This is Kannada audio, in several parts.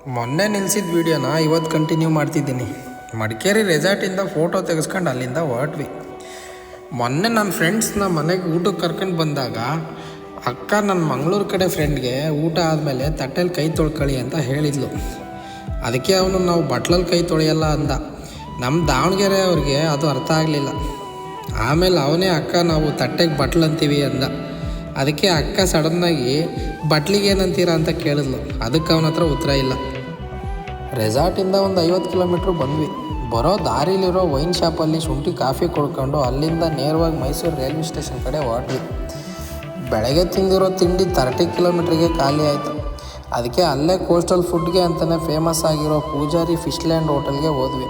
ಮೊನ್ನೆ ನಿಲ್ಸಿದ ವೀಡಿಯೋನ ಇವತ್ತು ಕಂಟಿನ್ಯೂ ಮಾಡ್ತಿದ್ದೀನಿ. ಮಡಿಕೇರಿ ರೆಸಾರ್ಟಿಂದ ಫೋಟೋ ತೆಗೆಸ್ಕೊಂಡು ಅಲ್ಲಿಂದ ಹೊರಟ್ವಿ. ಮೊನ್ನೆ ನನ್ನ ಫ್ರೆಂಡ್ಸ್ನ ಮನೆಗೆ ಊಟಕ್ಕೆ ಕರ್ಕೊಂಡು ಬಂದಾಗ ಅಕ್ಕ ನನ್ನ ಮಂಗಳೂರು ಕಡೆ ಫ್ರೆಂಡ್ಗೆ ಊಟ ಆದಮೇಲೆ ತಟ್ಟೆಲಿ ಕೈ ತೊಳ್ಕೊಳ್ಳಿ ಅಂತ ಹೇಳಿದ್ಲು. ಅದಕ್ಕೆ ಅವನು ನಾವು ಬಟ್ಲಲ್ಲಿ ಕೈ ತೊಳೆಯಲ್ಲ ಅಂದ. ನಮ್ಮ ದಾವಣಗೆರೆ ಅವ್ರಿಗೆ ಅದು ಅರ್ಥ ಆಗಲಿಲ್ಲ. ಆಮೇಲೆ ಅವನೇ ಅಕ್ಕ ನಾವು ತಟ್ಟೆಗೆ ಬಟ್ಲು ಅಂತೀವಿ ಅಂದ. ಅದಕ್ಕೆ ಅಕ್ಕ ಸಡನ್ನಾಗಿ ಬಟ್ಲಿಗೆ ಏನಂತೀರ ಅಂತ ಕೇಳಿದ್ಲು. ಅದಕ್ಕೆ ಅವನ ಹತ್ರ ಉತ್ತರ ಇಲ್ಲ. ರೆಸಾರ್ಟಿಂದ ಒಂದು 50 ಕಿಲೋಮೀಟ್ರ್ ಬಂದ್ವಿ. ಬರೋ ದಾರಿಲಿರೋ ವೈನ್ ಶಾಪಲ್ಲಿ ಶುಂಠಿ ಕಾಫಿ ಕುಡ್ಕೊಂಡು ಅಲ್ಲಿಂದ ನೇರವಾಗಿ ಮೈಸೂರು ರೈಲ್ವೆ ಸ್ಟೇಷನ್ ಕಡೆ ಹೊರಟ್ವಿ. ಬೆಳಗ್ಗೆ ತಿಂದಿರೋ ತಿಂಡಿ 30 ಕಿಲೋಮೀಟ್ರಿಗೆ ಖಾಲಿ ಆಯಿತು. ಅದಕ್ಕೆ ಅಲ್ಲೇ ಕೋಸ್ಟಲ್ ಫುಡ್ಗೆ ಅಂತಲೇ ಫೇಮಸ್ ಆಗಿರೋ ಪೂಜಾರಿ ಫಿಶ್ ಲ್ಯಾಂಡ್ ಹೋಟೆಲ್ಗೆ ಹೋದ್ವಿ.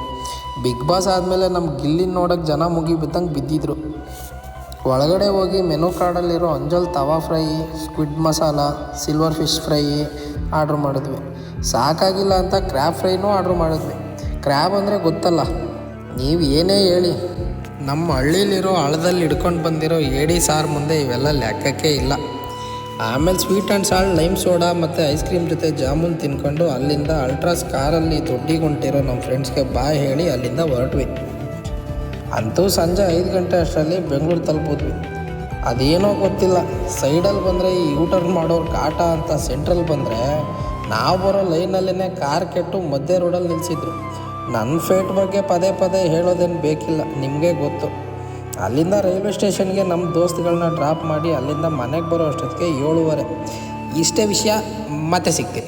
ಬಿಗ್ ಬಾಸ್ ಆದಮೇಲೆ ನಮ್ಮ ಗಿಲ್ಲಿನ ನೋಡೋಕ್ಕೆ ಜನ ಮುಗಿ ಬಿದ್ದಂಗೆ ಬಿದ್ದಿದ್ರು. ಒಳಗಡೆ ಹೋಗಿ ಮೆನು ಕಾರ್ಡಲ್ಲಿರೋ anjal tawa fry, squid masala, silver fish fry order ಮಾಡಿದ್ವಿ. ಸಾಕಾಗಿಲ್ಲ ಅಂತ ಕ್ರ್ಯಾಬ್ ಫ್ರೈನೂ ಆರ್ಡ್ರ್ ಮಾಡಿದ್ವಿ. ಕ್ರ್ಯಾಬ್ ಅಂದರೆ ಗೊತ್ತಲ್ಲ, ನೀವು ಏನೇ ಹೇಳಿ ನಮ್ಮ ಹಳ್ಳೀಲಿರೋ ಹಳದಲ್ಲಿ ಹಿಡ್ಕೊಂಡು ಬಂದಿರೋ ಏಡಿ ಸಾರು ಮುಂದೆ ಇವೆಲ್ಲ ಲೆಕ್ಕಕ್ಕೆ ಇಲ್ಲ. ಆಮೇಲೆ sweet and salt, lime soda ಮತ್ತು ಐಸ್ ಕ್ರೀಮ್ ಜೊತೆ ಜಾಮೂನ್ ತಿನ್ಕೊಂಡು ಅಲ್ಲಿಂದ ಅಲ್ಟ್ರಾಸ್ ಕಾರಲ್ಲಿ ದೊಡ್ಡಿಗೊಂಟಿರೋ ನಮ್ಮ ಫ್ರೆಂಡ್ಸ್ಗೆ ಬಾಯ್ ಹೇಳಿ ಅಲ್ಲಿಂದ ಹೊರಟ್ವಿ. ಅಂತೂ ಸಂಜೆ 5 ಗಂಟೆ ಅಷ್ಟರಲ್ಲಿ ಬೆಂಗಳೂರು ತಲುಪಿದ್ವಿ. ಅದೇನೋ ಗೊತ್ತಿಲ್ಲ, ಸೈಡಲ್ಲಿ ಬಂದರೆ ಈ ಯೂಟರ್ನ್ ಮಾಡೋರು ಕಾಟ ಅಂತ ಸೆಂಟ್ರಲ್ಲಿ ಬಂದರೆ ನಾವು ಬರೋ ಲೈನಲ್ಲೇ ಕಾರ್ ಕೆಟ್ಟು ಮಧ್ಯೆ ರೋಡಲ್ಲಿ ನಿಲ್ಲಿಸಿದ್ರು. ನನ್ನ ಫೇಟ್ ಬಗ್ಗೆ ಪದೇ ಪದೇ ಹೇಳೋದೇನು ಬೇಕಿಲ್ಲ, ನಿಮಗೆ ಗೊತ್ತು. ಅಲ್ಲಿಂದ ರೈಲ್ವೆ ಸ್ಟೇಷನ್ಗೆ ನಮ್ಮ ದೋಸ್ತುಗಳನ್ನ ಡ್ರಾಪ್ ಮಾಡಿ ಅಲ್ಲಿಂದ ಮನೆಗೆ ಬರೋ ಅಷ್ಟೊತ್ತಿಗೆ 7:30. ಇಷ್ಟೇ ವಿಷಯ, ಮತ್ತೆ ಸಿಗ್ತೀವಿ.